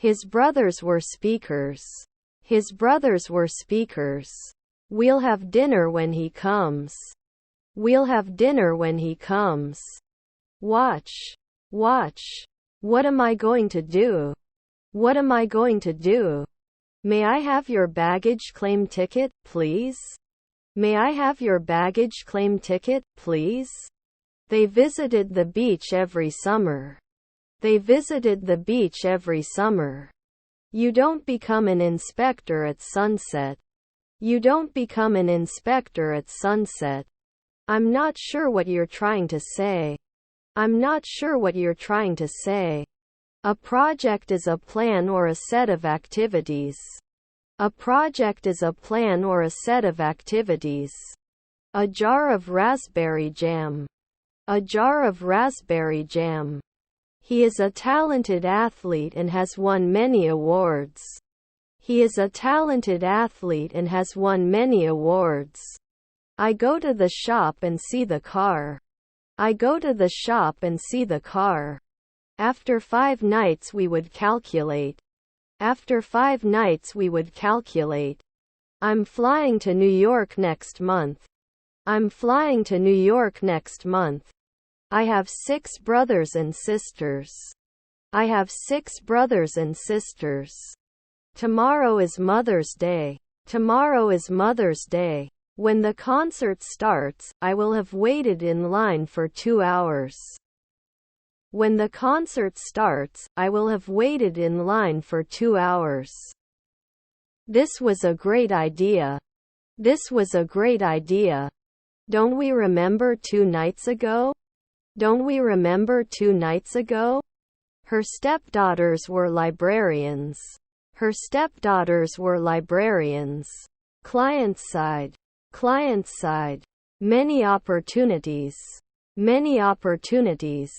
His brothers were speakers. His brothers were speakers. We'll have dinner when he comes. We'll have dinner when he comes. Watch. Watch. What am I going to do? What am I going to do? May I have your baggage claim ticket, please? May I have your baggage claim ticket, please? They visited the beach every summer. They visited the beach every summer. You don't become an inspector at sunset. You don't become an inspector at sunset. I'm not sure what you're trying to say. I'm not sure what you're trying to say. A project is a plan or a set of activities. A project is a plan or a set of activities. A jar of raspberry jam. A jar of raspberry jam. He is a talented athlete and has won many awards. He is a talented athlete and has won many awards. I go to the shop and see the car. I go to the shop and see the car. After 5 nights we would calculate. After 5 nights we would calculate. I'm flying to New York next month. I'm flying to New York next month. I have 6 brothers and sisters. I have 6 brothers and sisters. Tomorrow is Mother's Day. Tomorrow is Mother's Day. When the concert starts, I will have waited in line for 2 hours. When the concert starts, I will have waited in line for 2 hours. This was a great idea. This was a great idea. Don't we remember 2 nights ago? Don't we remember 2 nights ago? Her stepdaughters were librarians. Her stepdaughters were librarians. Client side. Client side. Many opportunities. Many opportunities.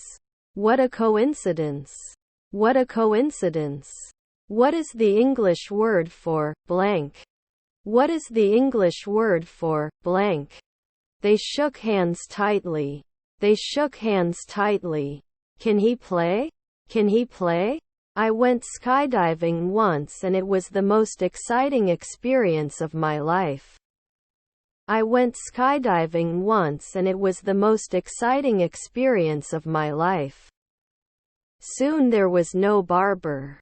What a coincidence. What a coincidence. What is the English word for blank? What is the English word for blank? They shook hands tightly. They shook hands tightly. Can he play? Can he play? I went skydiving once and it was the most exciting experience of my life. I went skydiving once and it was the most exciting experience of my life. Soon there was no barber.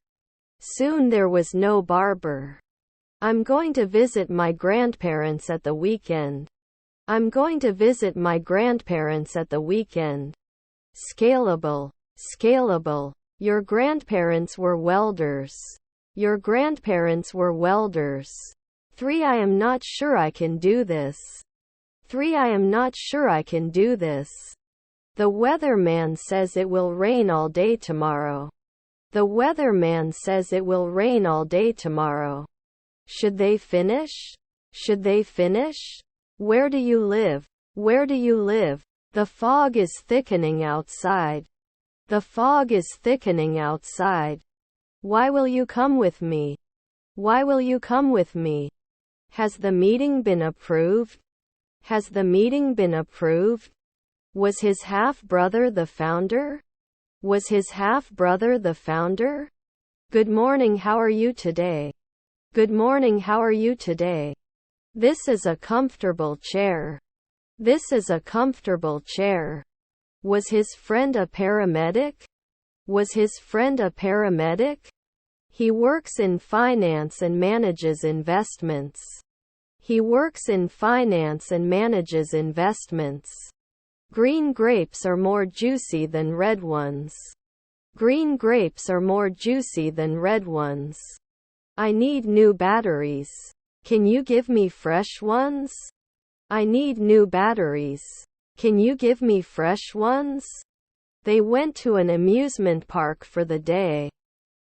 Soon there was no barber. I'm going to visit my grandparents at the weekend. I'm going to visit my grandparents at the weekend. Scalable. Scalable. Your grandparents were welders. Your grandparents were welders. 3 I am not sure I can do this. 3 I am not sure I can do this. The weatherman says it will rain all day tomorrow. The weatherman says it will rain all day tomorrow. Should they finish? Should they finish? Where do you live? Where do you live? The fog is thickening outside. The fog is thickening outside. Why will you come with me? Why will you come with me? Has the meeting been approved? Has the meeting been approved? Was his half-brother the founder? Was his half-brother the founder? Good morning, how are you today? Good morning, how are you today? This is a comfortable chair. This is a comfortable chair. Was his friend a paramedic? Was his friend a paramedic? He works in finance and manages investments. He works in finance and manages investments. Green grapes are more juicy than red ones. Green grapes are more juicy than red ones. I need new batteries. Can you give me fresh ones? I need new batteries. Can you give me fresh ones? They went to an amusement park for the day.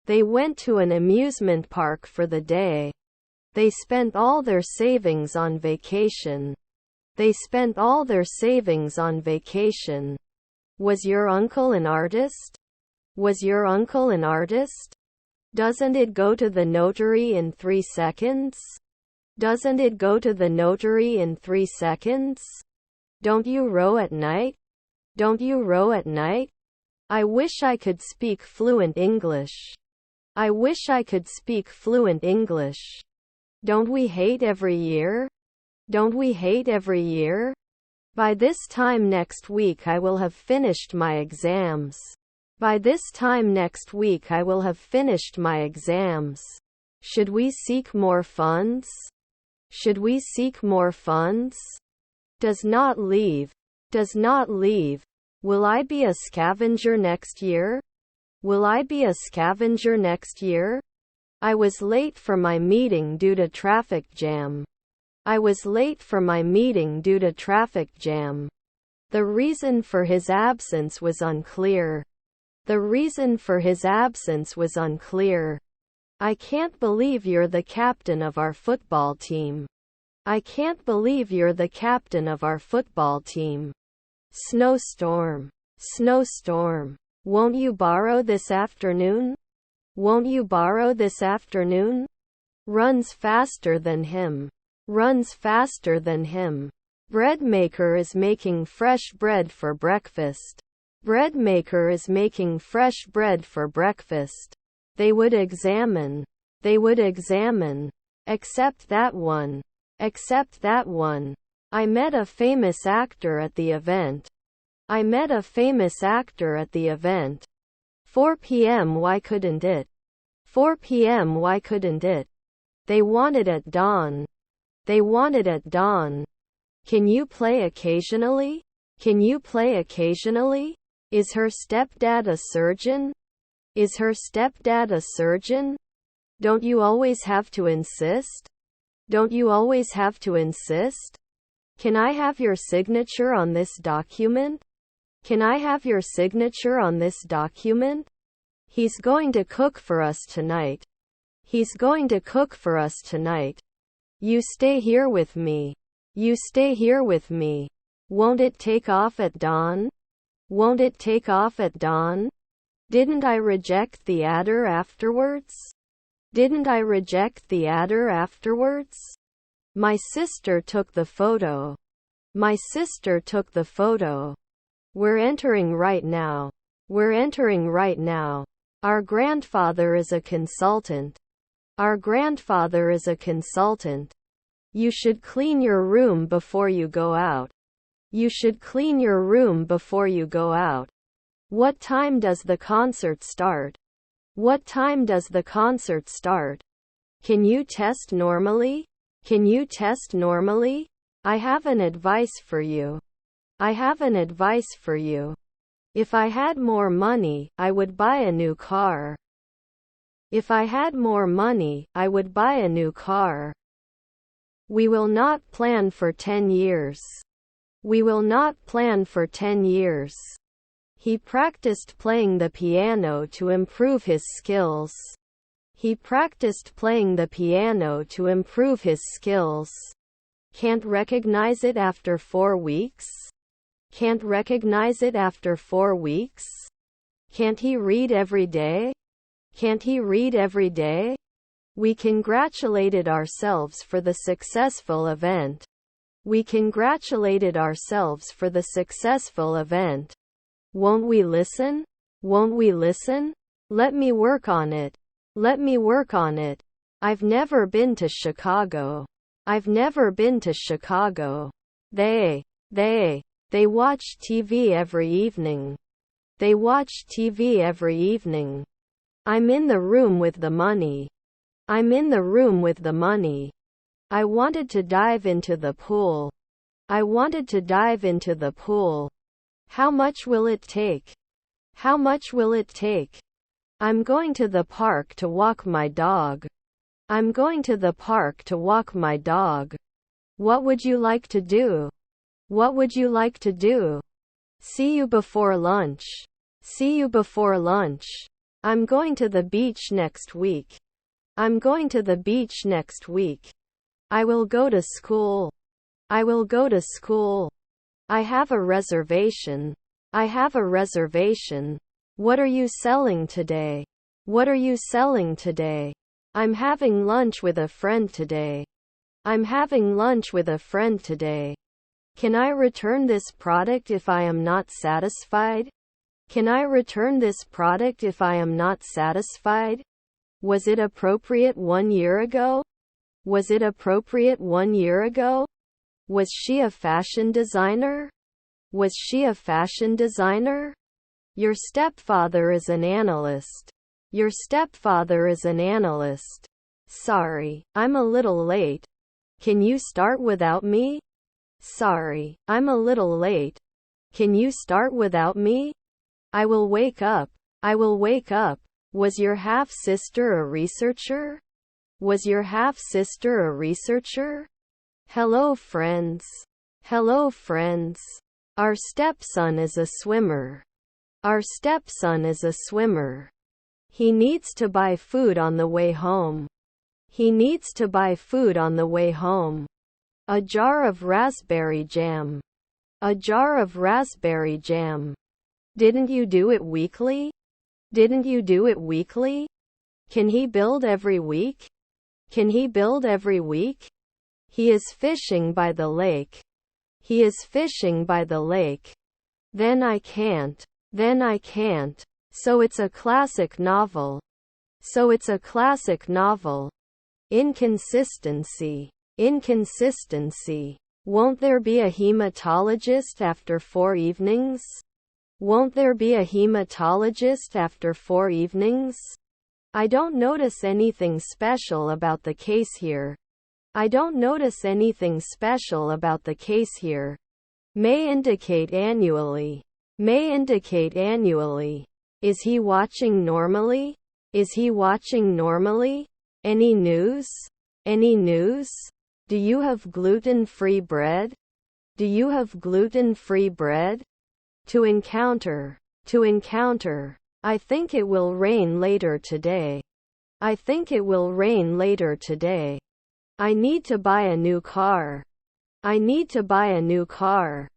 They went to an amusement park for the day. They spent all their savings on vacation. They spent all their savings on vacation. Was your uncle an artist? Was your uncle an artist? Doesn't it go to the notary in 3 seconds? Doesn't it go to the notary in 3 seconds? Don't you row at night? Don't you row at night? I wish I could speak fluent English. I wish I could speak fluent English. Don't we hate every year? Don't we hate every year? By this time next week I will have finished my exams. By this time next week I will have finished my exams. Should we seek more funds? Should we seek more funds? Does not leave. Does not leave. Will I be a scavenger next year? Will I be a scavenger next year? I was late for my meeting due to traffic jam. I was late for my meeting due to traffic jam. The reason for his absence was unclear. The reason for his absence was unclear. I can't believe you're the captain of our football team. I can't believe you're the captain of our football team. Snowstorm. Snowstorm. Won't you borrow this afternoon? Won't you borrow this afternoon? Runs faster than him. Runs faster than him. Bread maker is making fresh bread for breakfast. Bread maker is making fresh bread for breakfast. They would examine. They would examine. Except that one. Except that one. I met a famous actor at the event. I met a famous actor at the event. 4 p.m. Why couldn't it? 4 p.m. Why couldn't it? They wanted at dawn. They wanted at dawn. Can you play occasionally? Can you play occasionally? Is her stepdad a surgeon? Is her stepdad a surgeon? Don't you always have to insist? Don't you always have to insist? Can I have your signature on this document? Can I have your signature on this document? He's going to cook for us tonight. He's going to cook for us tonight. You stay here with me. You stay here with me. Won't it take off at dawn? Won't it take off at dawn? Didn't I reject the adder afterwards? Didn't I reject the adder afterwards? My sister took the photo. My sister took the photo. We're entering right now. We're entering right now. Our grandfather is a consultant. Our grandfather is a consultant. You should clean your room before you go out. You should clean your room before you go out. What time does the concert start? What time does the concert start? Can you test normally? Can you test normally? I have an advice for you. I have an advice for you. If I had more money, I would buy a new car. If I had more money, I would buy a new car. We will not plan for 10 years. We will not plan for 10 years. He practiced playing the piano to improve his skills. He practiced playing the piano to improve his skills. Can't recognize it after 4 weeks? Can't recognize it after 4 weeks? Can't he read every day? Can't he read every day? We congratulated ourselves for the successful event. We congratulated ourselves for the successful event. Won't we listen? Won't we listen? Let me work on it. Let me work on it. I've never been to Chicago. I've never been to Chicago. They watch TV every evening. They watch TV every evening. I'm in the room with the money. I'm in the room with the money. I wanted to dive into the pool. I wanted to dive into the pool. How much will it take? How much will it take? I'm going to the park to walk my dog. I'm going to the park to walk my dog. What would you like to do? What would you like to do? See you before lunch. See you before lunch. I'm going to the beach next week. I'm going to the beach next week. I will go to school. I will go to school. I have a reservation. I have a reservation. What are you selling today? What are you selling today? I'm having lunch with a friend today. I'm having lunch with a friend today. Can I return this product if I am not satisfied? Can I return this product if I am not satisfied? Was it appropriate 1 year ago? Was it appropriate 1 year ago? Was she a fashion designer? Was she a fashion designer? Your stepfather is an analyst. Your stepfather is an analyst. Sorry, I'm a little late. Can you start without me? Sorry, I'm a little late. Can you start without me? I will wake up. I will wake up. Was your half-sister a researcher? Was your half-sister a researcher? Hello, friends. Hello, friends. Our stepson is a swimmer. Our stepson is a swimmer. He needs to buy food on the way home. He needs to buy food on the way home. A jar of raspberry jam. A jar of raspberry jam. Didn't you do it weekly? Didn't you do it weekly? Can he build every week? Can he build every week? He is fishing by the lake. He is fishing by the lake. Then I can't. Then I can't. So it's a classic novel. So it's a classic novel. Inconsistency. Inconsistency. Won't there be a hematologist after 4 evenings? Won't there be a hematologist after 4 evenings? I don't notice anything special about the case here. I don't notice anything special about the case here. May indicate annually. May indicate annually. Is he watching normally? Is he watching normally? Any news? Any news? Do you have gluten-free bread? Do you have gluten-free bread? To encounter. To encounter. I think it will rain later today. I think it will rain later today. I need to buy a new car. I need to buy a new car.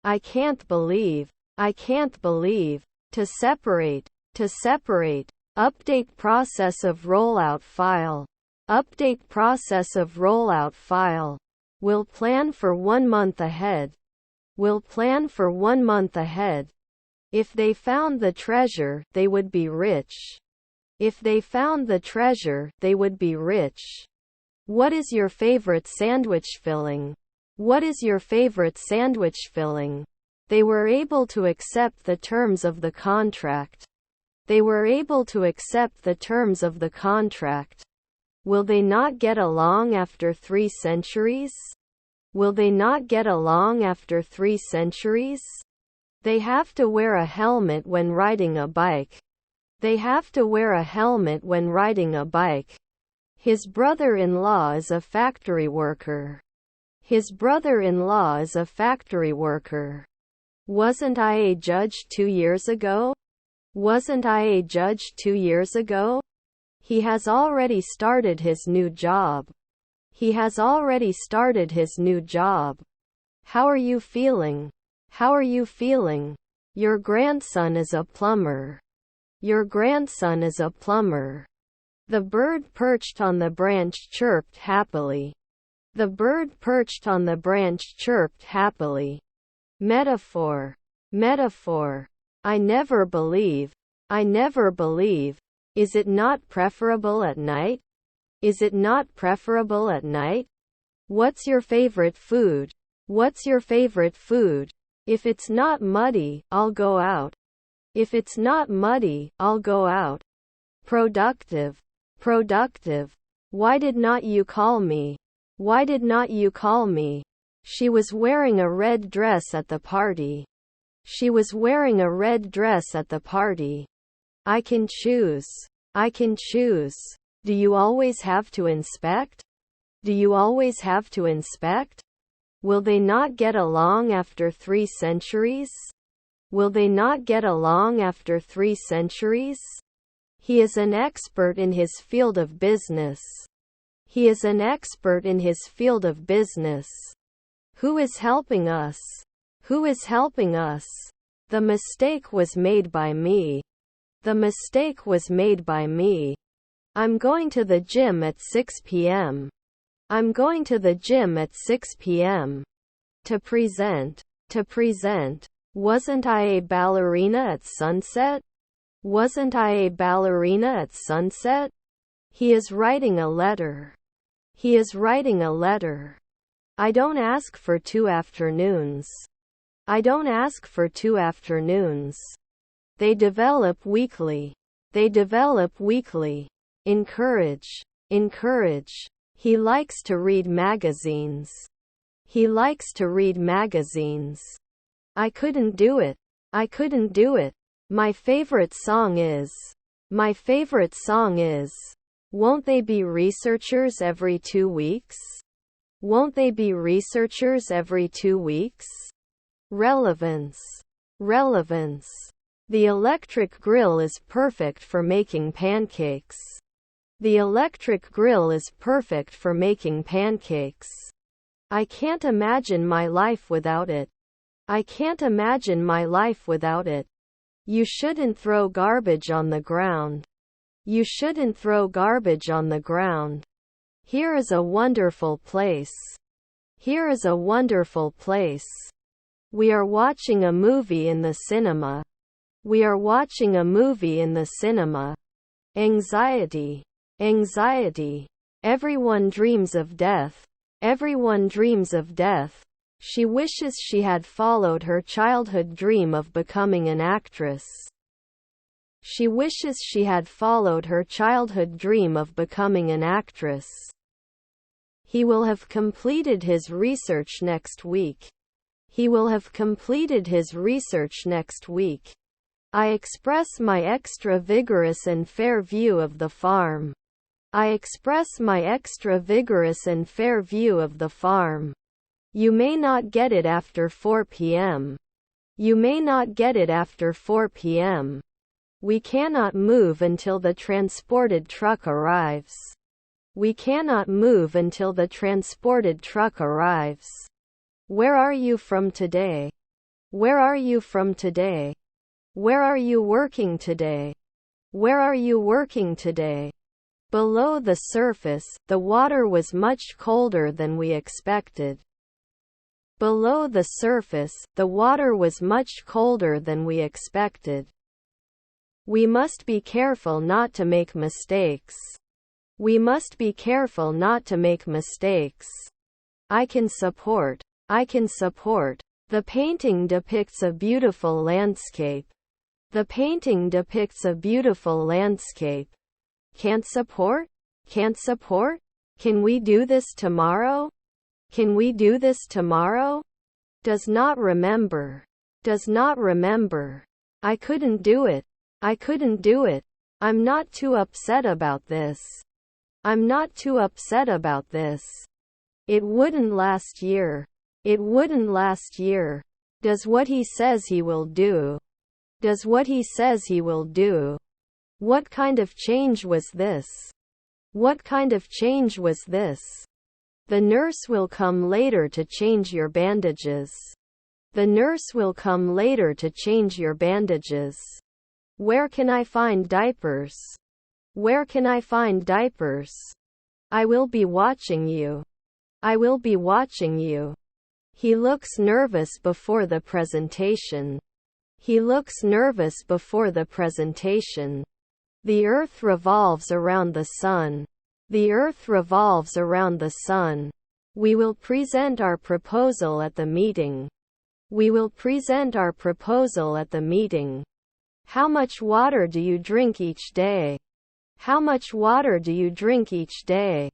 I can't believe. I can't believe. To separate. To separate. Update process of rollout file. Update process of rollout file. Will plan for 1 month ahead. Will plan for 1 month ahead. If they found the treasure, they would be rich. If they found the treasure, they would be rich. What is your favorite sandwich filling? What is your favorite sandwich filling? They were able to accept the terms of the contract. They were able to accept the terms of the contract. Will they not get along after 3 centuries? Will they not get along after 3 centuries? They have to wear a helmet when riding a bike. They have to wear a helmet when riding a bike. His brother-in-law is a factory worker. His brother-in-law is a factory worker. Wasn't I a judge 2 years ago? Wasn't I a judge 2 years ago? He has already started his new job. He has already started his new job. How are you feeling? How are you feeling? Your grandson is a plumber. Your grandson is a plumber. The bird perched on the branch chirped happily. The bird perched on the branch chirped happily. Metaphor. Metaphor. I never believe. I never believe. Is it not preferable at night? Is it not preferable at night? What's your favorite food? What's your favorite food? If it's not muddy, I'll go out. If it's not muddy, I'll go out. Productive. Productive. Why did not you call me? Why did not you call me? She was wearing a red dress at the party. She was wearing a red dress at the party. I can choose. I can choose. Do you always have to inspect? Do you always have to inspect? Will they not get along after 3 centuries? Will they not get along after 3 centuries? He is an expert in his field of business. He is an expert in his field of business. Who is helping us? Who is helping us? The mistake was made by me. The mistake was made by me. I'm going to the gym at 6 p.m. I'm going to the gym at 6 p.m. To present. To present. Wasn't I a ballerina at sunset? Wasn't I a ballerina at sunset? He is writing a letter. He is writing a letter. I don't ask for 2 afternoons. I don't ask for 2 afternoons. They develop weekly. They develop weekly. Encourage. Encourage. He likes to read magazines. He likes to read magazines. I couldn't do it. I couldn't do it. My favorite song is. My favorite song is. Won't they be researchers every 2 weeks? Won't they be researchers every 2 weeks? Relevance. Relevance. The electric grill is perfect for making pancakes. The electric grill is perfect for making pancakes. I can't imagine my life without it. I can't imagine my life without it. You shouldn't throw garbage on the ground. You shouldn't throw garbage on the ground. Here is a wonderful place. Here is a wonderful place. We are watching a movie in the cinema. We are watching a movie in the cinema. Anxiety. Anxiety. Everyone dreams of death. Everyone dreams of death. She wishes she had followed her childhood dream of becoming an actress. She wishes she had followed her childhood dream of becoming an actress. He will have completed his research next week. He will have completed his research next week. I express my extra vigorous and fair view of the farm. I express my extra vigorous and fair view of the farm. You may not get it after 4 p.m. You may not get it after 4 p.m. We cannot move until the transported truck arrives. We cannot move until the transported truck arrives. Where are you from today? Where are you from today? Where are you working today? Where are you working today? Below the surface, the water was much colder than we expected. Below the surface, the water was much colder than we expected. We must be careful not to make mistakes. We must be careful not to make mistakes. I can support. I can support. The painting depicts a beautiful landscape. The painting depicts a beautiful landscape. Can't support? Can't support? Can we do this tomorrow? Can we do this tomorrow? Does not remember. Does not remember. I couldn't do it. I couldn't do it. I'm not too upset about this. I'm not too upset about this. It wouldn't last year. It wouldn't last year. Does what he says he will do. Does what he says he will do. What kind of change was this? What kind of change was this? The nurse will come later to change your bandages. The nurse will come later to change your bandages. Where can I find diapers? Where can I find diapers? I will be watching you. I will be watching you. He looks nervous before the presentation. He looks nervous before the presentation. The earth revolves around the sun. The earth revolves around the sun. We will present our proposal at the meeting. We will present our proposal at the meeting. How much water do you drink each day? How much water do you drink each day?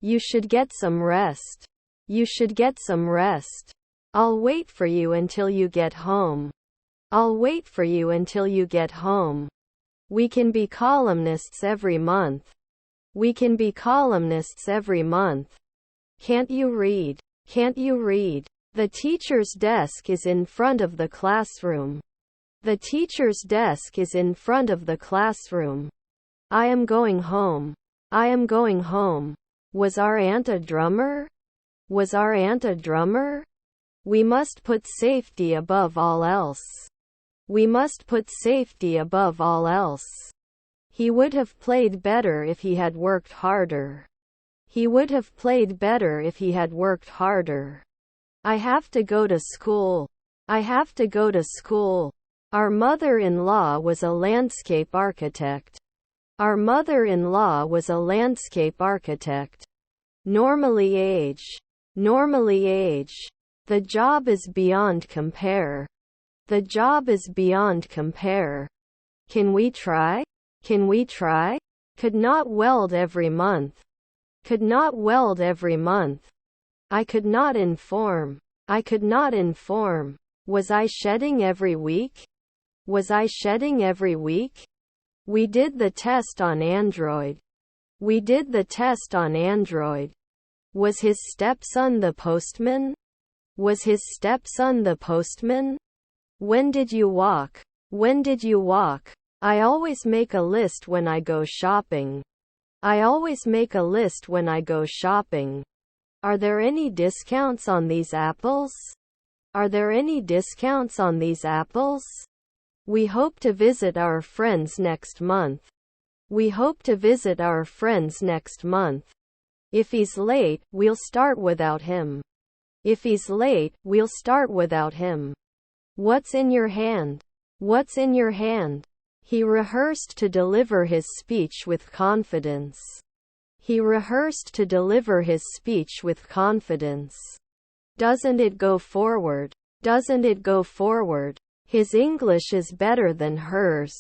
You should get some rest. You should get some rest. I'll wait for you until you get home. I'll wait for you until you get home. We can be columnists every month. We can be columnists every month. Can't you read? Can't you read? The teacher's desk is in front of the classroom. The teacher's desk is in front of the classroom. I am going home. I am going home. Was our aunt a drummer? Was our aunt a drummer? We must put safety above all else. We must put safety above all else. He would have played better if he had worked harder. He would have played better if he had worked harder. I have to go to school. I have to go to school. Our mother-in-law was a landscape architect. Our mother-in-law was a landscape architect. Normally age. Normally age. The job is beyond compare. The job is beyond compare. Can we try? Can we try? Could not weld every month. Could not weld every month. I could not inform. I could not inform. Was I shedding every week? Was I shedding every week? We did the test on Android. We did the test on Android. Was his stepson the postman? Was his stepson the postman? When did you walk? When did you walk? I always make a list when I go shopping. I always make a list when I go shopping. Are there any discounts on these apples? Are there any discounts on these apples? We hope to visit our friends next month. We hope to visit our friends next month. If he's late, we'll start without him. If he's late, we'll start without him. What's in your hand? What's in your hand? He rehearsed to deliver his speech with confidence. He rehearsed to deliver his speech with confidence. Doesn't it go forward? Doesn't it go forward? His English is better than hers.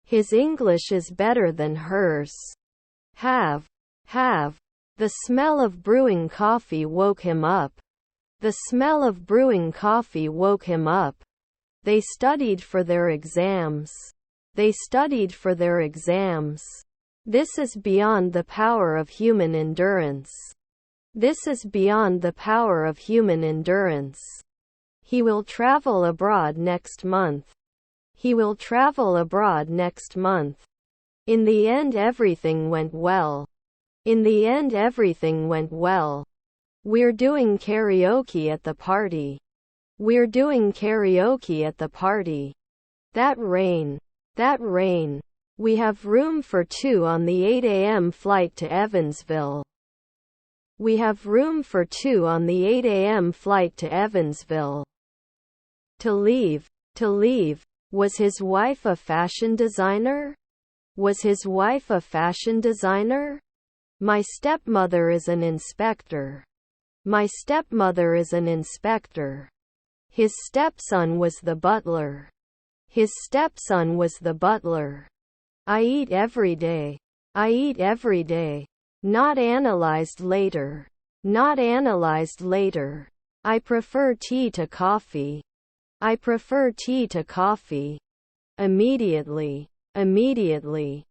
His English is better than hers. Have. The smell of brewing coffee woke him up. The smell of brewing coffee woke him up. They studied for their exams. They studied for their exams. This is beyond the power of human endurance. This is beyond the power of human endurance. He will travel abroad next month. He will travel abroad next month. In the end everything went well. In the end everything went well. We're doing karaoke at the party. We're doing karaoke at the party. That rain. That rain. We have room for 2 on the 8 a.m. flight to Evansville. We have room for 2 on the 8 a.m. flight to Evansville. To leave. To leave. Was his wife a fashion designer? Was his wife a fashion designer? My stepmother is an inspector. My stepmother is an inspector. His stepson was the butler. His stepson was the butler. I eat every day. I eat every day. Not analyzed later. Not analyzed later. I prefer tea to coffee. I prefer tea to coffee. Immediately. Immediately.